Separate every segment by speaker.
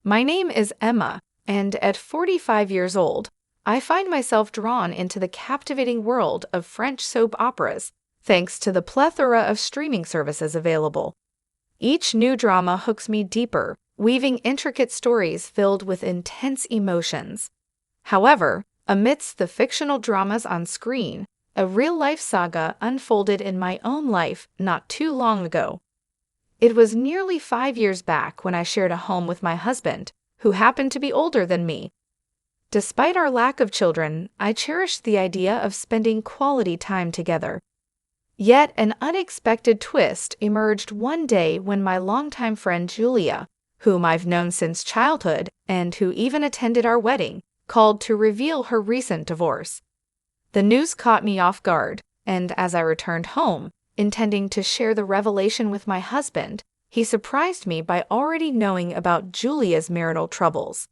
Speaker 1: My name is Emma, and at 45 years old, I find myself drawn into the captivating world of French soap operas, thanks to the plethora of streaming services available. Each new drama hooks me deeper, weaving intricate stories filled with intense emotions. However, amidst the fictional dramas on screen, a real-life saga unfolded in my own life not too long ago. It was nearly 5 years back when I shared a home with my husband, who happened to be older than me. Despite our lack of children, I cherished the idea of spending quality time together. Yet an unexpected twist emerged one day when my longtime friend Julia, whom I've known since childhood and who even attended our wedding, called to reveal her recent divorce. The news caught me off guard, and as I returned home, intending to share the revelation with my husband, he surprised me by already knowing about Julia's marital troubles.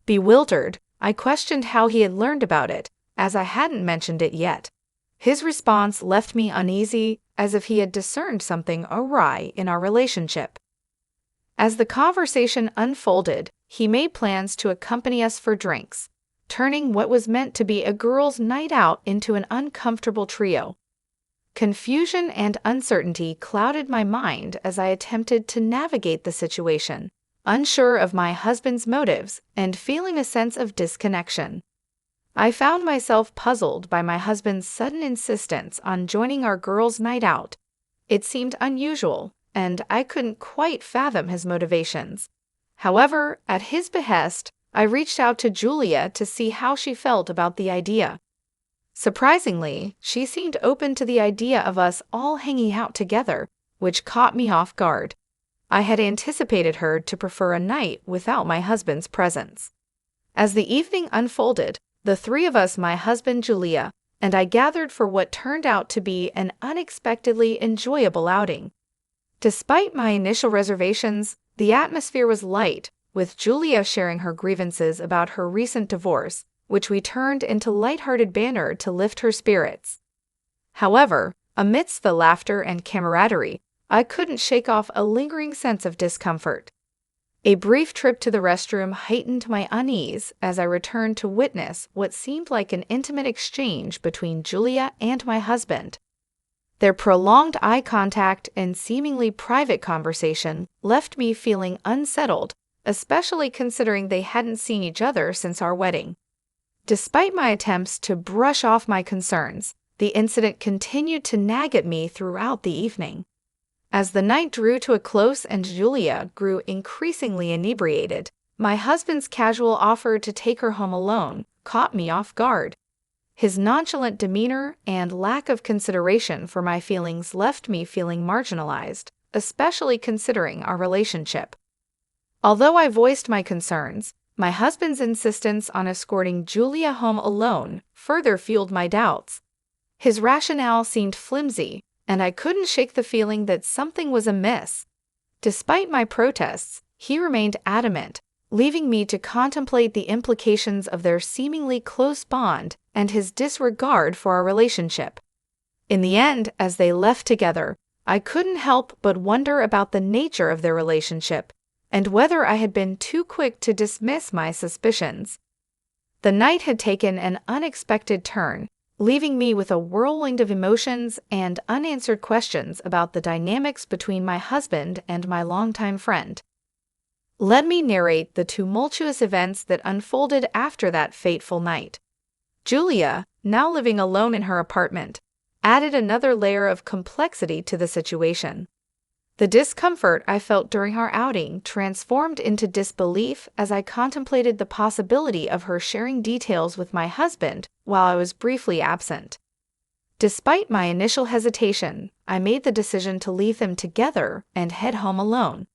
Speaker 1: Bewildered, I questioned how he had learned about it, as I hadn't mentioned it yet. His response left me uneasy, as if he had discerned something awry in our relationship. As the conversation unfolded, he made plans to accompany us for drinks, turning what was meant to be a girls' night out into an uncomfortable trio. Confusion and uncertainty clouded my mind as I attempted to navigate the situation, unsure of my husband's motives and feeling a sense of disconnection. I found myself puzzled by my husband's sudden insistence on joining our girls' night out. It seemed unusual, and I couldn't quite fathom his motivations. However, at his behest, I reached out to Julia to see how she felt about the idea. Surprisingly, she seemed open to the idea of us all hanging out together, which caught me off guard. I had anticipated her to prefer a night without my husband's presence. As the evening unfolded, the three of us, my husband, Julia, and I gathered for what turned out to be an unexpectedly enjoyable outing. Despite my initial reservations, the atmosphere was light, with Julia sharing her grievances about her recent divorce, which we turned into lighthearted banter to lift her spirits. However, amidst the laughter and camaraderie, I couldn't shake off a lingering sense of discomfort. A brief trip to the restroom heightened my unease as I returned to witness what seemed like an intimate exchange between Julia and my husband. Their prolonged eye contact and seemingly private conversation left me feeling unsettled, especially considering they hadn't seen each other since our wedding. Despite my attempts to brush off my concerns, the incident continued to nag at me throughout the evening. As the night drew to a close and Julia grew increasingly inebriated, my husband's casual offer to take her home alone caught me off guard. His nonchalant demeanor and lack of consideration for my feelings left me feeling marginalized, especially considering our relationship. Although I voiced my concerns, my husband's insistence on escorting Julia home alone further fueled my doubts. His rationale seemed flimsy, and I couldn't shake the feeling that something was amiss. Despite my protests, he remained adamant, leaving me to contemplate the implications of their seemingly close bond and his disregard for our relationship. In the end, as they left together, I couldn't help but wonder about the nature of their relationship and whether I had been too quick to dismiss my suspicions. The night had taken an unexpected turn, leaving me with a whirlwind of emotions and unanswered questions about the dynamics between my husband and my longtime friend. Let me narrate the tumultuous events that unfolded after that fateful night. Julia, now living alone in her apartment, added another layer of complexity to the situation. The discomfort I felt during our outing transformed into disbelief as I contemplated the possibility of her sharing details with my husband while I was briefly absent. Despite my initial hesitation, I made the decision to leave them together and head home alone.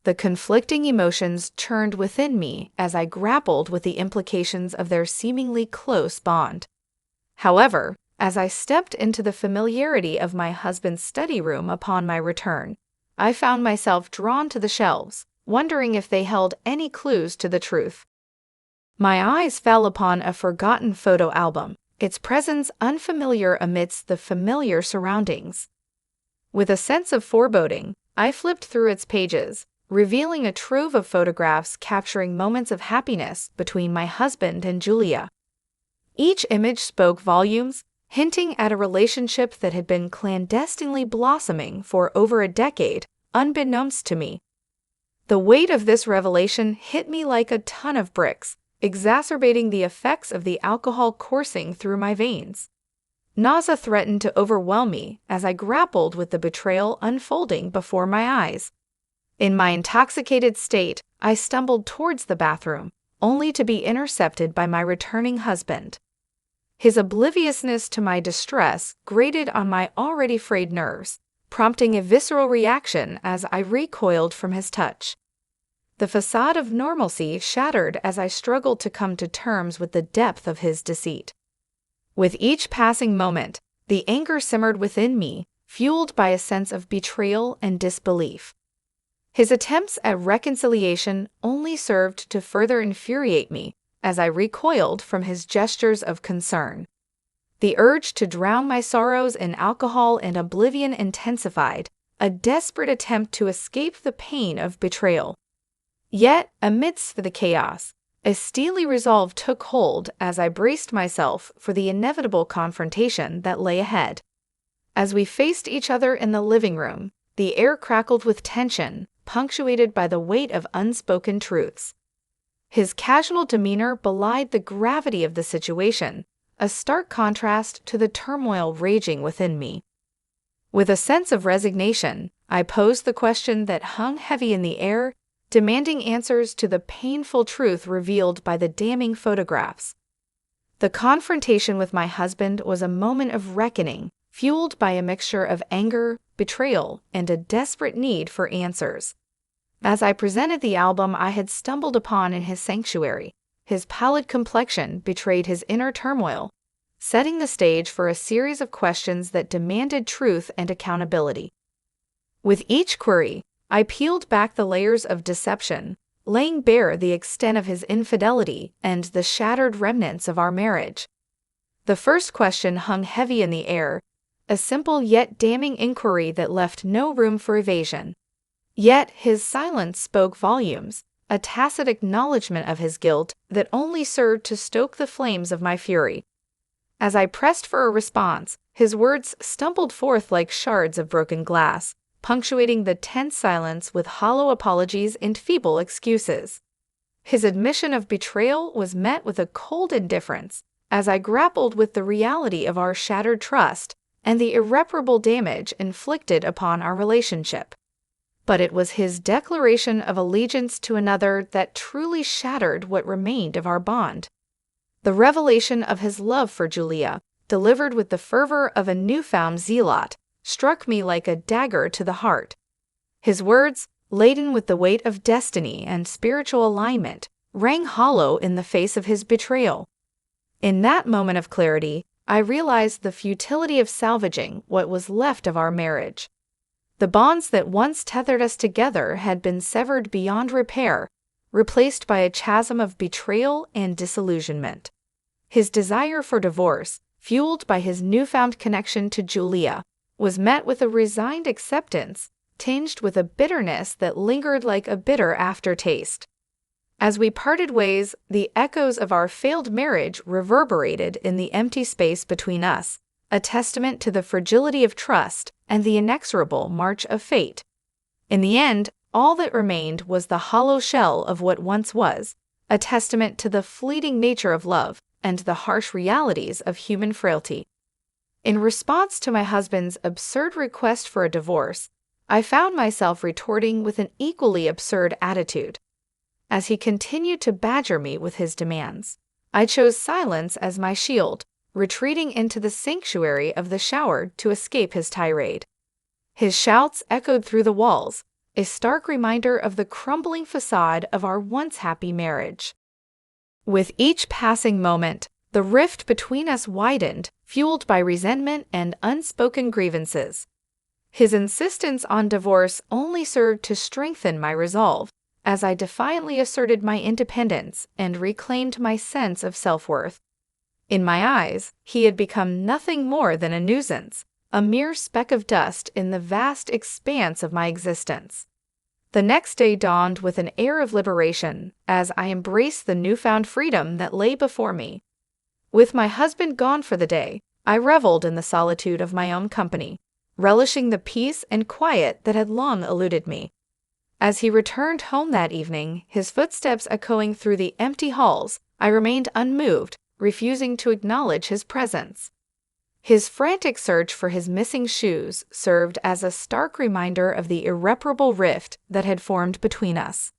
Speaker 1: The conflicting emotions churned within me as I grappled with the implications of their seemingly close bond. However, as I stepped into the familiarity of my husband's study room upon my return, I found myself drawn to the shelves, wondering if they held any clues to the truth. My eyes fell upon a forgotten photo album, its presence unfamiliar amidst the familiar surroundings. With a sense of foreboding, I flipped through its pages, revealing a trove of photographs capturing moments of happiness between my husband and Julia. Each image spoke volumes, hinting at a relationship that had been clandestinely blossoming for over a decade, unbeknownst to me. The weight of this revelation hit me like a ton of bricks, exacerbating the effects of the alcohol coursing through my veins. Nausea threatened to overwhelm me as I grappled with the betrayal unfolding before my eyes. In my intoxicated state, I stumbled towards the bathroom, only to be intercepted by my returning husband. His obliviousness to my distress grated on my already frayed nerves, prompting a visceral reaction as I recoiled from his touch. The facade of normalcy shattered as I struggled to come to terms with the depth of his deceit. With each passing moment, the anger simmered within me, fueled by a sense of betrayal and disbelief. His attempts at reconciliation only served to further infuriate me as I recoiled from his gestures of concern. The urge to drown my sorrows in alcohol and oblivion intensified, a desperate attempt to escape the pain of betrayal. Yet, amidst the chaos, a steely resolve took hold as I braced myself for the inevitable confrontation that lay ahead. As we faced each other in the living room, the air crackled with tension, punctuated by the weight of unspoken truths. His casual demeanor belied the gravity of the situation, a stark contrast to the turmoil raging within me. With a sense of resignation, I posed the question that hung heavy in the air, demanding answers to the painful truth revealed by the damning photographs. The confrontation with my husband was a moment of reckoning, fueled by a mixture of anger, betrayal, and a desperate need for answers. As I presented the album I had stumbled upon in his sanctuary, his pallid complexion betrayed his inner turmoil, setting the stage for a series of questions that demanded truth and accountability. With each query, I peeled back the layers of deception, laying bare the extent of his infidelity and the shattered remnants of our marriage. The first question hung heavy in the air, a simple yet damning inquiry that left no room for evasion. Yet his silence spoke volumes, a tacit acknowledgement of his guilt that only served to stoke the flames of my fury. As I pressed for a response, his words stumbled forth like shards of broken glass, punctuating the tense silence with hollow apologies and feeble excuses. His admission of betrayal was met with a cold indifference as I grappled with the reality of our shattered trust and the irreparable damage inflicted upon our relationship. But it was his declaration of allegiance to another that truly shattered what remained of our bond. The revelation of his love for Julia, delivered with the fervor of a newfound zealot, struck me like a dagger to the heart. His words, laden with the weight of destiny and spiritual alignment, rang hollow in the face of his betrayal. In that moment of clarity, I realized the futility of salvaging what was left of our marriage. The bonds that once tethered us together had been severed beyond repair, replaced by a chasm of betrayal and disillusionment. His desire for divorce, fueled by his newfound connection to Julia, was met with a resigned acceptance, tinged with a bitterness that lingered like a bitter aftertaste. As we parted ways, the echoes of our failed marriage reverberated in the empty space between us, a testament to the fragility of trust and the inexorable march of fate. In the end, all that remained was the hollow shell of what once was, a testament to the fleeting nature of love and the harsh realities of human frailty. In response to my husband's absurd request for a divorce, I found myself retorting with an equally absurd attitude. As he continued to badger me with his demands, I chose silence as my shield, retreating into the sanctuary of the shower to escape his tirade. His shouts echoed through the walls, a stark reminder of the crumbling facade of our once happy marriage. With each passing moment, the rift between us widened, fueled by resentment and unspoken grievances. His insistence on divorce only served to strengthen my resolve, as I defiantly asserted my independence and reclaimed my sense of self-worth. In my eyes, he had become nothing more than a nuisance, a mere speck of dust in the vast expanse of my existence. The next day dawned with an air of liberation as I embraced the newfound freedom that lay before me. With my husband gone for the day, I reveled in the solitude of my own company, relishing the peace and quiet that had long eluded me. As he returned home that evening, his footsteps echoing through the empty halls, I remained unmoved, refusing to acknowledge his presence. His frantic search for his missing shoes served as a stark reminder of the irreparable rift that had formed between us.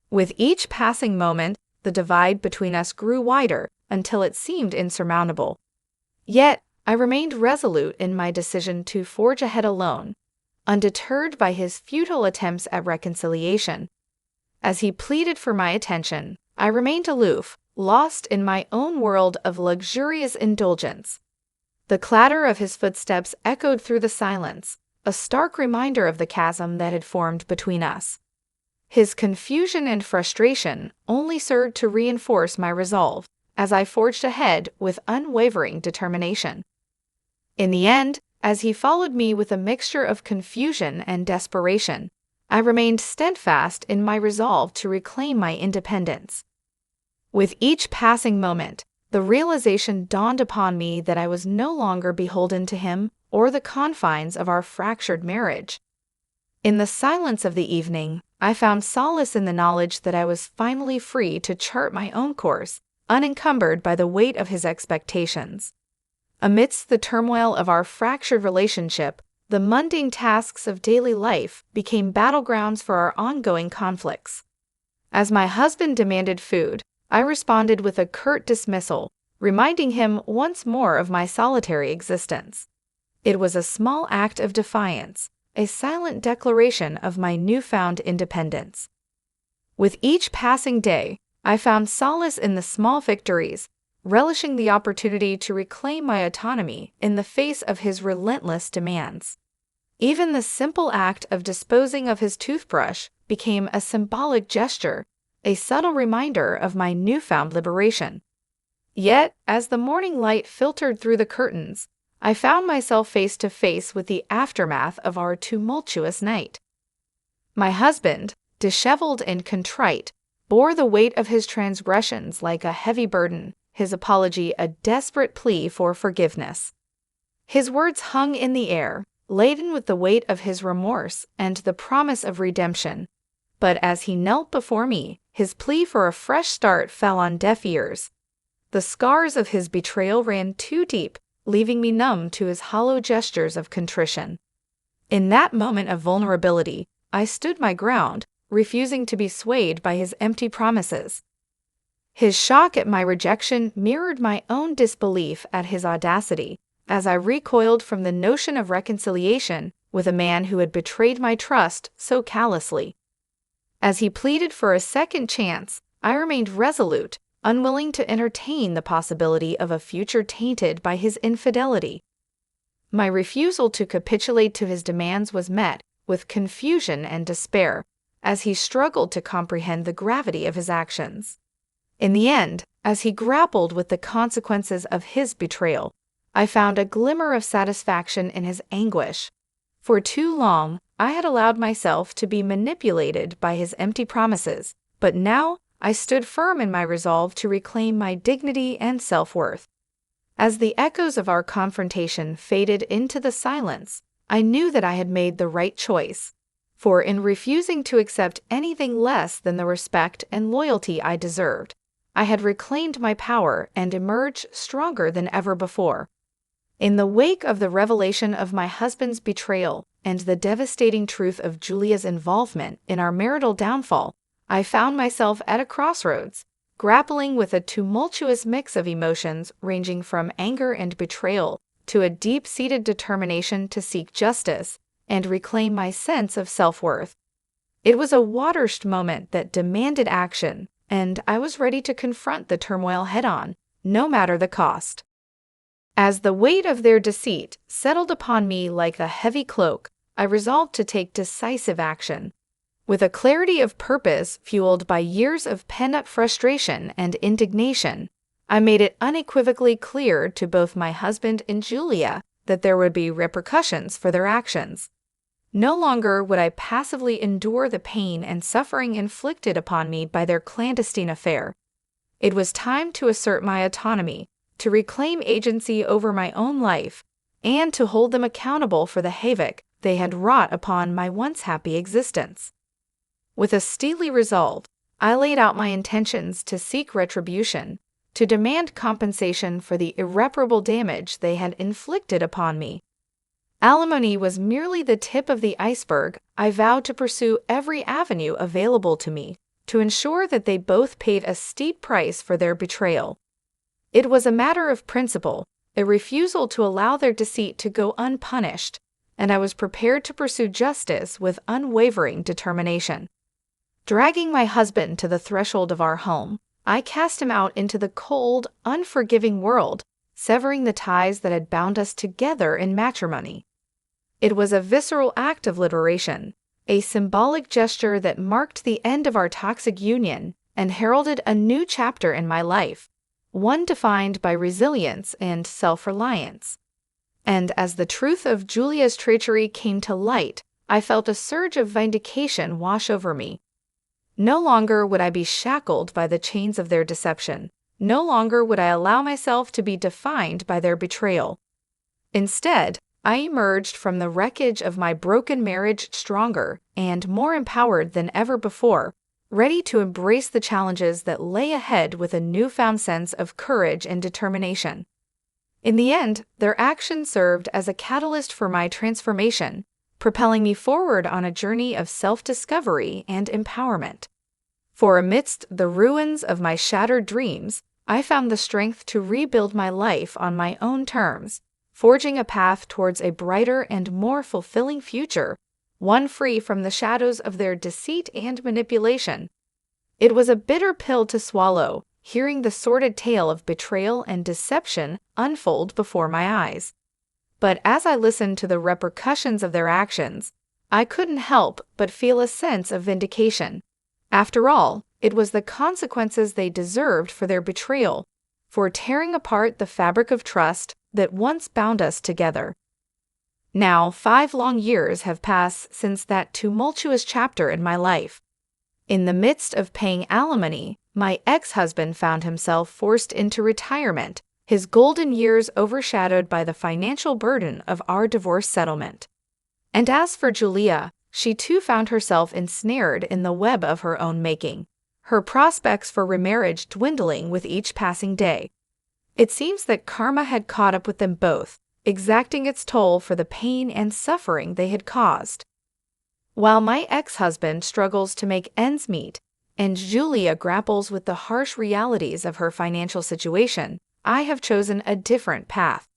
Speaker 1: With each passing moment, the divide between us grew wider until it seemed insurmountable. Yet, I remained resolute in my decision to forge ahead alone, undeterred by his futile attempts at reconciliation. As he pleaded for my attention, I remained aloof, lost in my own world of luxurious indulgence. The clatter of his footsteps echoed through the silence, a stark reminder of the chasm that had formed between us. His confusion and frustration only served to reinforce my resolve as I forged ahead with unwavering determination. In the end, as he followed me with a mixture of confusion and desperation, I remained steadfast in my resolve to reclaim my independence. With each passing moment, the realization dawned upon me that I was no longer beholden to him or the confines of our fractured marriage. In the silence of the evening, I found solace in the knowledge that I was finally free to chart my own course, unencumbered by the weight of his expectations. Amidst the turmoil of our fractured relationship, the mundane tasks of daily life became battlegrounds for our ongoing conflicts. As my husband demanded food, I responded with a curt dismissal, reminding him once more of my solitary existence. It was a small act of defiance, a silent declaration of my newfound independence. With each passing day, I found solace in the small victories, relishing the opportunity to reclaim my autonomy in the face of his relentless demands. Even the simple act of disposing of his toothbrush became a symbolic gesture, a subtle reminder of my newfound liberation. Yet, as the morning light filtered through the curtains, I found myself face to face with the aftermath of our tumultuous night. My husband, disheveled and contrite, bore the weight of his transgressions like a heavy burden, his apology a desperate plea for forgiveness. His words hung in the air, laden with the weight of his remorse and the promise of redemption. But as he knelt before me, his plea for a fresh start fell on deaf ears. The scars of his betrayal ran too deep, leaving me numb to his hollow gestures of contrition. In that moment of vulnerability, I stood my ground, refusing to be swayed by his empty promises. His shock at my rejection mirrored my own disbelief at his audacity, as I recoiled from the notion of reconciliation with a man who had betrayed my trust so callously. As he pleaded for a second chance, I remained resolute, unwilling to entertain the possibility of a future tainted by his infidelity. My refusal to capitulate to his demands was met with confusion and despair, as he struggled to comprehend the gravity of his actions. In the end, as he grappled with the consequences of his betrayal, I found a glimmer of satisfaction in his anguish. For too long, I had allowed myself to be manipulated by his empty promises, but now I stood firm in my resolve to reclaim my dignity and self-worth. As the echoes of our confrontation faded into the silence, I knew that I had made the right choice. For in refusing to accept anything less than the respect and loyalty I deserved, I had reclaimed my power and emerged stronger than ever before. In the wake of the revelation of my husband's betrayal and the devastating truth of Julia's involvement in our marital downfall, I found myself at a crossroads, grappling with a tumultuous mix of emotions ranging from anger and betrayal to a deep-seated determination to seek justice and reclaim my sense of self-worth. It was a watershed moment that demanded action, and I was ready to confront the turmoil head-on, no matter the cost. As the weight of their deceit settled upon me like a heavy cloak, I resolved to take decisive action. With a clarity of purpose fueled by years of pent-up frustration and indignation, I made it unequivocally clear to both my husband and Julia that there would be repercussions for their actions. No longer would I passively endure the pain and suffering inflicted upon me by their clandestine affair. It was time to assert my autonomy, to reclaim agency over my own life, and to hold them accountable for the havoc they had wrought upon my once happy existence. With a steely resolve, I laid out my intentions to seek retribution, to demand compensation for the irreparable damage they had inflicted upon me. Alimony was merely the tip of the iceberg. I vowed to pursue every avenue available to me to ensure that they both paid a steep price for their betrayal. It was a matter of principle, a refusal to allow their deceit to go unpunished, and I was prepared to pursue justice with unwavering determination. Dragging my husband to the threshold of our home, I cast him out into the cold, unforgiving world, severing the ties that had bound us together in matrimony. It was a visceral act of liberation, a symbolic gesture that marked the end of our toxic union and heralded a new chapter in my life, one defined by resilience and self-reliance. And as the truth of Julia's treachery came to light, I felt a surge of vindication wash over me. No longer would I be shackled by the chains of their deception. No longer would I allow myself to be defined by their betrayal. Instead, I emerged from the wreckage of my broken marriage stronger and more empowered than ever before, ready to embrace the challenges that lay ahead with a newfound sense of courage and determination. In the end, their actions served as a catalyst for my transformation, propelling me forward on a journey of self-discovery and empowerment. For amidst the ruins of my shattered dreams, I found the strength to rebuild my life on my own terms, forging a path towards a brighter and more fulfilling future, one free from the shadows of their deceit and manipulation. It was a bitter pill to swallow, hearing the sordid tale of betrayal and deception unfold before my eyes. But as I listened to the repercussions of their actions, I couldn't help but feel a sense of vindication. After all, it was the consequences they deserved for their betrayal, for tearing apart the fabric of trust that once bound us together. Now, 5 long years have passed since that tumultuous chapter in my life. In the midst of paying alimony, my ex-husband found himself forced into retirement, his golden years overshadowed by the financial burden of our divorce settlement. And as for Julia, she too found herself ensnared in the web of her own making, her prospects for remarriage dwindling with each passing day. It seems that karma had caught up with them both, exacting its toll for the pain and suffering they had caused. While my ex-husband struggles to make ends meet, and Julia grapples with the harsh realities of her financial situation, I have chosen a different path.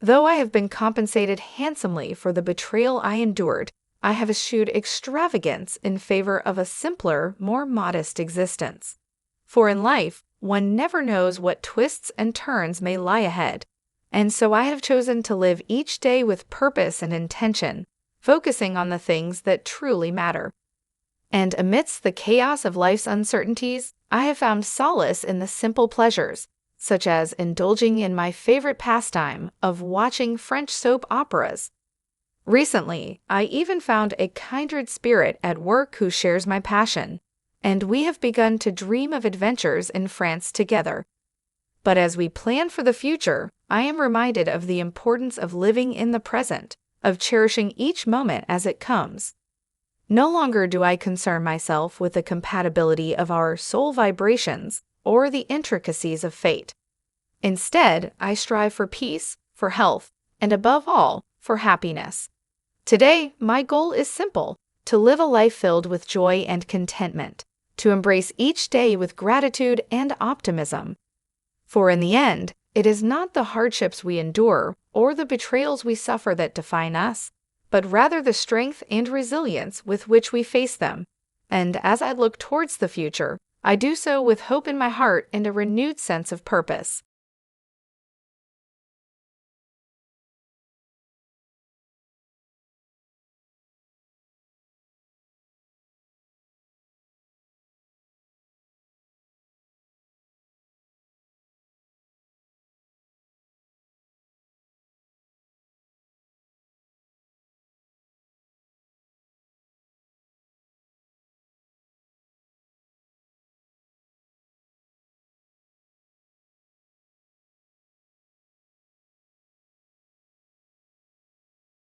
Speaker 1: Though I have been compensated handsomely for the betrayal I endured, I have eschewed extravagance in favor of a simpler, more modest existence. For in life, one never knows what twists and turns may lie ahead, and so I have chosen to live each day with purpose and intention, focusing on the things that truly matter. And amidst the chaos of life's uncertainties, I have found solace in the simple pleasures, such as indulging in my favorite pastime of watching French soap operas. Recently, I even found a kindred spirit at work who shares my passion, and we have begun to dream of adventures in France together. But as we plan for the future, I am reminded of the importance of living in the present, of cherishing each moment as it comes. No longer do I concern myself with the compatibility of our soul vibrations or the intricacies of fate. Instead, I strive for peace, for health, and above all, for happiness. Today, my goal is simple: to live a life filled with joy and contentment, to embrace each day with gratitude and optimism. For in the end, it is not the hardships we endure or the betrayals we suffer that define us, but rather the strength and resilience with which we face them. And as I look towards the future, I do so with hope in my heart and a renewed sense of purpose.